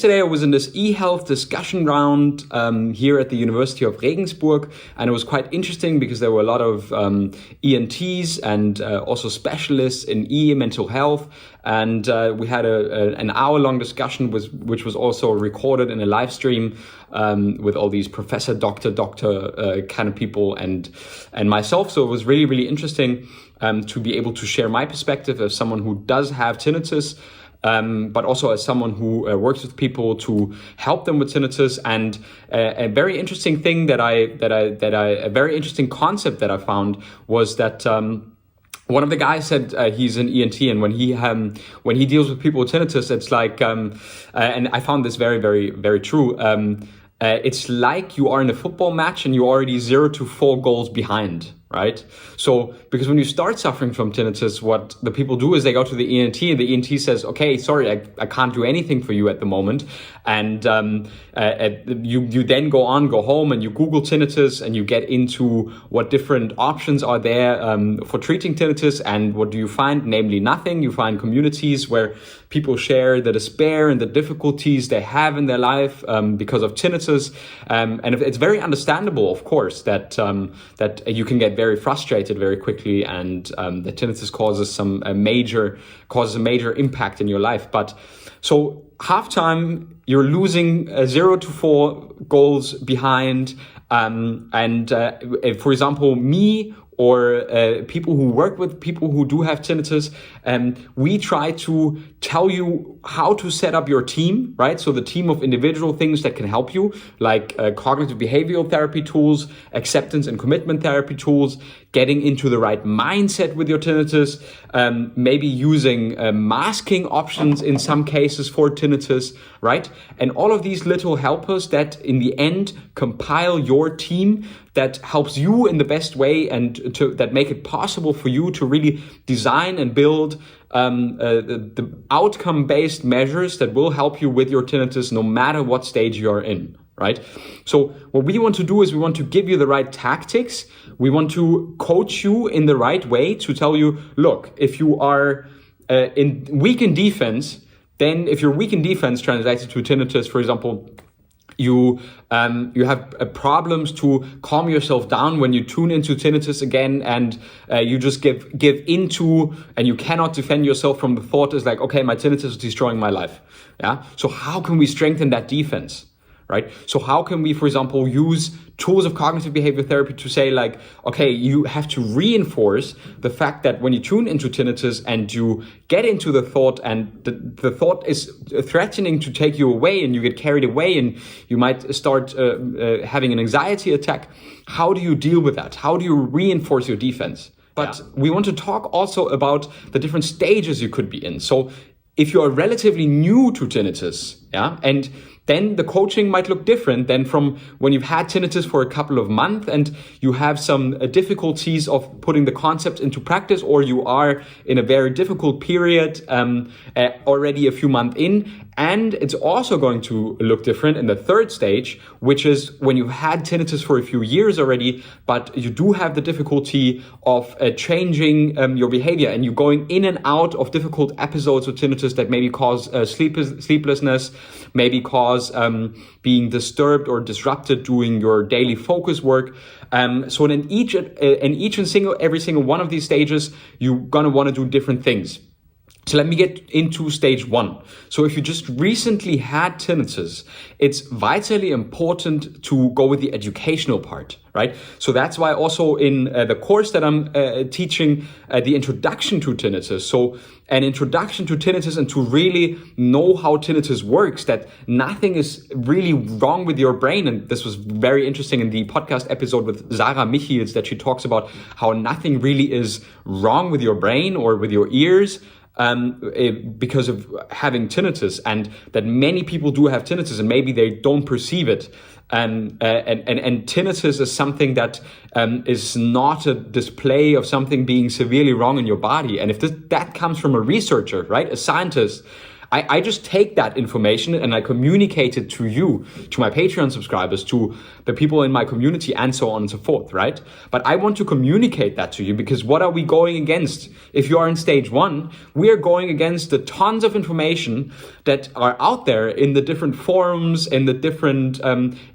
Today I was in this e-health discussion round here at the University of Regensburg, and it was quite interesting because there were a lot of ENTs and also specialists in mental health, and we had an hour-long discussion which was also recorded in a live stream with all these professor, doctor kind of people and myself. So it was really, really interesting to be able to share my perspective as someone who does have tinnitus, but also as someone who works with people to help them with tinnitus. And a very interesting thing a very interesting concept that I found was that one of the guys said he's an ENT, and when he deals with people with tinnitus, it's like, and I found this very, very, very true. It's like you are in a football match and you're already 0-4 goals behind. Right? So, because when you start suffering from tinnitus, what the people do is they go to the ENT, and the ENT says, okay, sorry, I can't do anything for you at the moment. And you then go home and you Google tinnitus and you get into what different options are there for treating tinnitus. And what do you find? Namely, nothing. You find communities where people share the despair and the difficulties they have in their life because of tinnitus. And it's very understandable, of course, that you can get very frustrated very quickly, and that tinnitus causes a major impact in your life. But so halftime, you're losing 0-4 goals behind, and for example, me or people who work with people who do have tinnitus, we try to tell you how to set up your team, right? So the team of individual things that can help you, like cognitive behavioral therapy tools, acceptance and commitment therapy tools, getting into the right mindset with your tinnitus, maybe using masking options in some cases for tinnitus, right? And all of these little helpers that in the end compile your team that helps you in the best way and that make it possible for you to really design and build the outcome-based measures that will help you with your tinnitus no matter what stage you're in, right? So what we want to do is we want to give you the right tactics. We want to coach you in the right way to tell you, look, if you are weak in defense, then if you're weak in defense translated to tinnitus, for example, you have problems to calm yourself down when you tune into tinnitus again, and you just give into, and you cannot defend yourself from the thought is like, okay, my tinnitus is destroying my life. Yeah. So how can we strengthen that defense? Right? So how can we, for example, use tools of cognitive behavior therapy to say like, okay, you have to reinforce the fact that when you tune into tinnitus and you get into the thought and the thought is threatening to take you away and you get carried away and you might start having an anxiety attack, how do you deal with that? How do you reinforce your defense? But we want to talk also about the different stages you could be in. So if you are relatively new to tinnitus, and then the coaching might look different than from when you've had tinnitus for a couple of months and you have some difficulties of putting the concepts into practice, or you are in a very difficult period already a few months in. And it's also going to look different in the third stage, which is when you've had tinnitus for a few years already, but you do have the difficulty of changing your behavior, and you're going in and out of difficult episodes of tinnitus that maybe cause sleeplessness, maybe cause being disturbed or disrupted doing your daily focus work. So in every single one of these stages, you're gonna want to do different things. So let me get into stage 1. So if you just recently had tinnitus, it's vitally important to go with the educational part, right? So that's why also in the course that I'm teaching, the introduction to tinnitus. So an introduction to tinnitus and to really know how tinnitus works, that nothing is really wrong with your brain. And this was very interesting in the podcast episode with Sarah Michiels, that she talks about how nothing really is wrong with your brain or with your ears, because of having tinnitus, and that many people do have tinnitus and maybe they don't perceive it. And tinnitus is something that is not a display of something being severely wrong in your body. And if that comes from a researcher, right, a scientist, I just take that information and I communicate it to you, to my Patreon subscribers, to the people in my community, and so on and so forth, right? But I want to communicate that to you, because what are we going against? If you are in stage 1, we are going against the tons of information that are out there in the different forums, in the different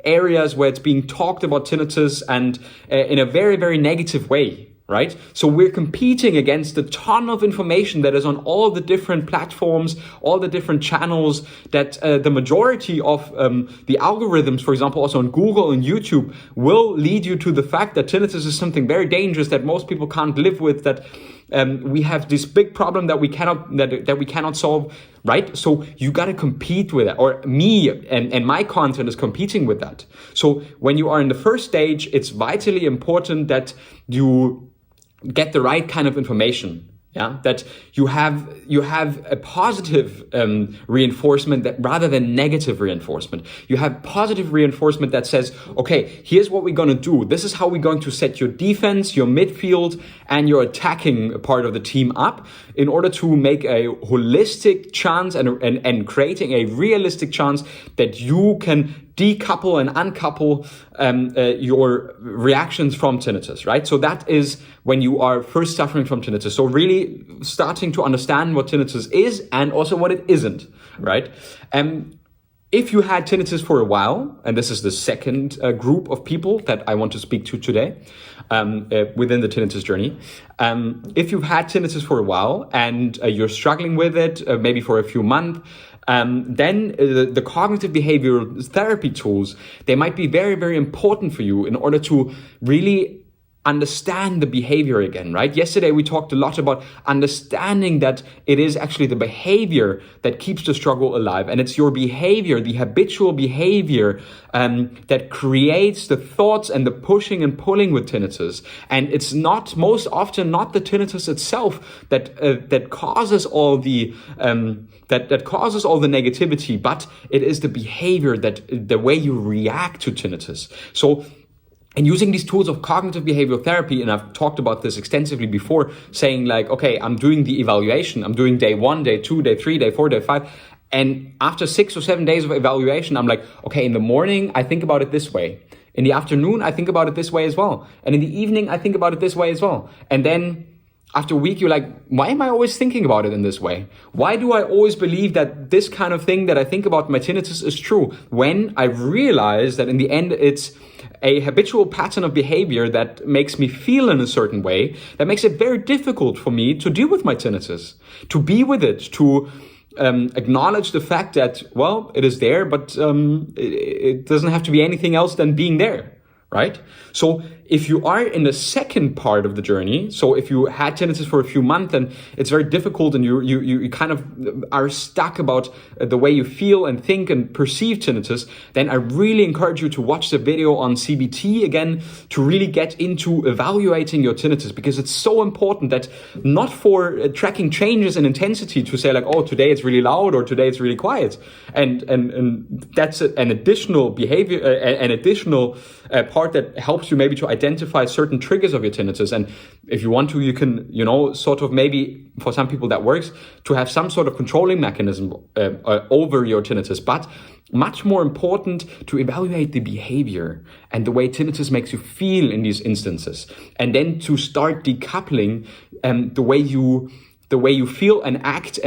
areas where it's being talked about tinnitus, and in a very, very negative way. Right? So we're competing against a ton of information that is on all the different platforms, all the different channels, that the majority of the algorithms, for example, also on Google and YouTube, will lead you to the fact that tinnitus is something very dangerous that most people can't live with, that we have this big problem that we cannot solve, right? So you got to compete with that, or me and my content is competing with that. So when you are in the first stage, it's vitally important that you get the right kind of information. Yeah, that you have a positive reinforcement that rather than negative reinforcement. You have positive reinforcement that says, okay, here's what we're going to do. This is how we're going to set your defense, your midfield, and your attacking part of the team up in order to make a holistic chance and creating a realistic chance that you can decouple and uncouple your reactions from tinnitus, right? So that is when you are first suffering from tinnitus. So really starting to understand what tinnitus is and also what it isn't, right? If you had tinnitus for a while, and this is the second group of people that I want to speak to today within the tinnitus journey. If you've had tinnitus for a while and you're struggling with it, maybe for a few months, then the cognitive behavioral therapy tools, they might be very, very important for you in order to really understand the behavior again, right? Yesterday, we talked a lot about understanding that it is actually the behavior that keeps the struggle alive. And it's your behavior, the habitual behavior, that creates the thoughts and the pushing and pulling with tinnitus. And it's not, most often, not the tinnitus itself that causes all the that causes all the negativity, but it is the behavior, that the way you react to tinnitus. So, and using these tools of cognitive behavioral therapy, and I've talked about this extensively before, saying like, okay, I'm doing the evaluation. I'm doing day 1, day 2, day 3, day 4, day 5. And after 6 or 7 days of evaluation, I'm like, okay, in the morning, I think about it this way. In the afternoon, I think about it this way as well. And in the evening, I think about it this way as well. And then after a week, you're like, why am I always thinking about it in this way? Why do I always believe that this kind of thing that I think about my tinnitus is true? When I realize that in the end, it's a habitual pattern of behavior that makes me feel in a certain way, that makes it very difficult for me to deal with my tinnitus, to be with it, to acknowledge the fact that, well, it is there, but it doesn't have to be anything else than being there. Right? So if you are in the second part of the journey, so if you had tinnitus for a few months and it's very difficult and you kind of are stuck about the way you feel and think and perceive tinnitus, then I really encourage you to watch the video on CBT again to really get into evaluating your tinnitus, because it's so important, that not for tracking changes in intensity to say like, oh, today it's really loud or today it's really quiet. And that's an additional behavior, an additional part that helps you maybe to identify certain triggers of your tinnitus. And if you want to, you can, sort of maybe for some people that works, to have some sort of controlling mechanism over your tinnitus. But much more important, to evaluate the behavior and the way tinnitus makes you feel in these instances. And then to start decoupling the way you feel and act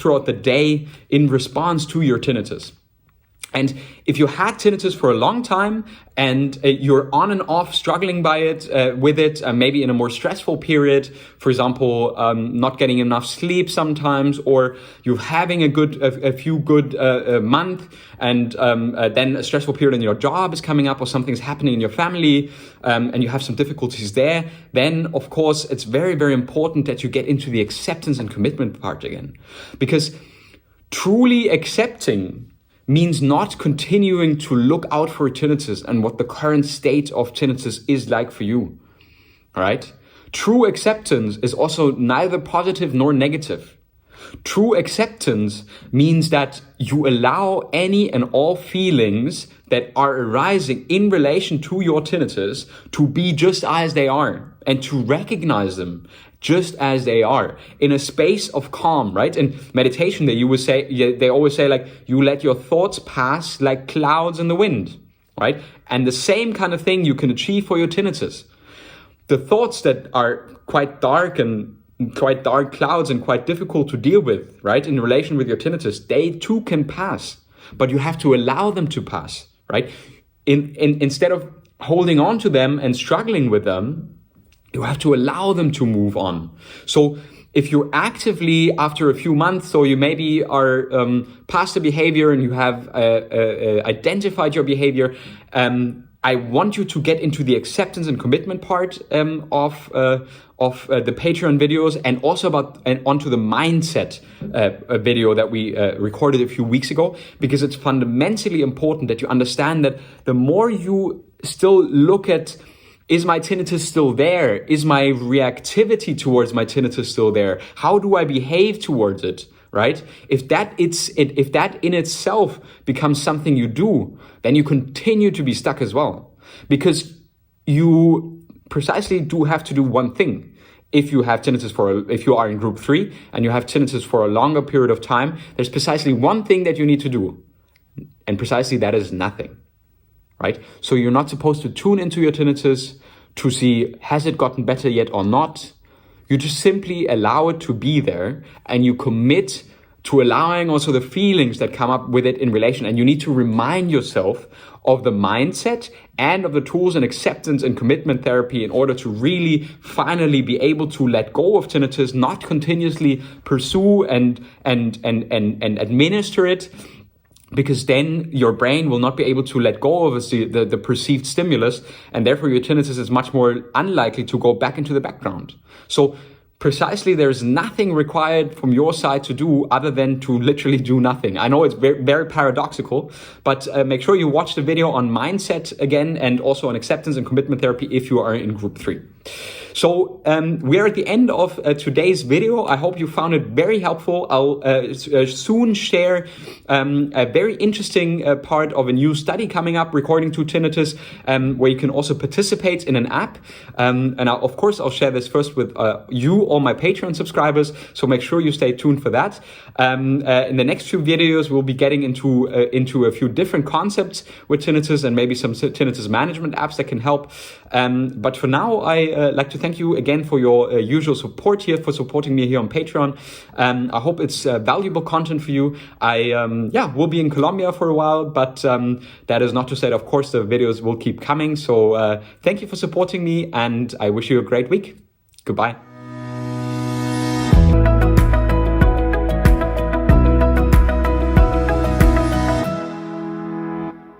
throughout the day in response to your tinnitus. And if you had tinnitus for a long time and you're on and off struggling with it, maybe in a more stressful period, for example, not getting enough sleep sometimes, or you're having a few good months, and then a stressful period in your job is coming up, or something's happening in your family, and you have some difficulties there, then of course it's very, very important that you get into the acceptance and commitment part again. Because truly accepting means not continuing to look out for tinnitus and what the current state of tinnitus is like for you, all right? True acceptance is also neither positive nor negative. True acceptance means that you allow any and all feelings that are arising in relation to your tinnitus to be just as they are, and to recognize them, just as they are, in a space of calm, right? In meditation, they always say, like, you let your thoughts pass like clouds in the wind, right? And the same kind of thing you can achieve for your tinnitus. The thoughts that are quite dark clouds and quite difficult to deal with, right, in relation with your tinnitus, they too can pass, but you have to allow them to pass, right? Instead of holding on to them and struggling with them, you have to allow them to move on. So if you're actively, after a few months, or you maybe are past the behavior and you have identified your behavior, I want you to get into the acceptance and commitment part of the Patreon videos, and also onto the mindset video that we recorded a few weeks ago, because it's fundamentally important that you understand that the more you still look at, is my tinnitus still there? Is my reactivity towards my tinnitus still there? How do I behave towards it? Right? If that in itself becomes something you do, then you continue to be stuck as well, because you precisely do have to do one thing. If you have tinnitus if you are in group 3 and you have tinnitus for a longer period of time, there's precisely one thing that you need to do, and precisely that is nothing. Right? So you're not supposed to tune into your tinnitus to see, has it gotten better yet or not? You just simply allow it to be there, and you commit to allowing also the feelings that come up with it in relation. And you need to remind yourself of the mindset and of the tools and acceptance and commitment therapy in order to really finally be able to let go of tinnitus, not continuously pursue and administer it, because then your brain will not be able to let go of the perceived stimulus, and therefore your tinnitus is much more unlikely to go back into the background. So precisely, there's nothing required from your side to do other than to literally do nothing. I know it's very, very paradoxical, but make sure you watch the video on mindset again, and also on acceptance and commitment therapy if you are in group 3. So we are at the end of today's video. I hope you found it very helpful. I'll soon share a very interesting part of a new study coming up regarding to tinnitus, where you can also participate in an app. And of course, I'll share this first with you, all my Patreon subscribers. So make sure you stay tuned for that. In the next few videos, we'll be getting into a few different concepts with tinnitus, and maybe some tinnitus management apps that can help. But for now, I like to thank you again for your usual support here, for supporting me here on Patreon. I hope it's valuable content for you. We'll be in Colombia for a while, but that is not to say that, of course, the videos will keep coming. So thank you for supporting me, and I wish you a great week. Goodbye.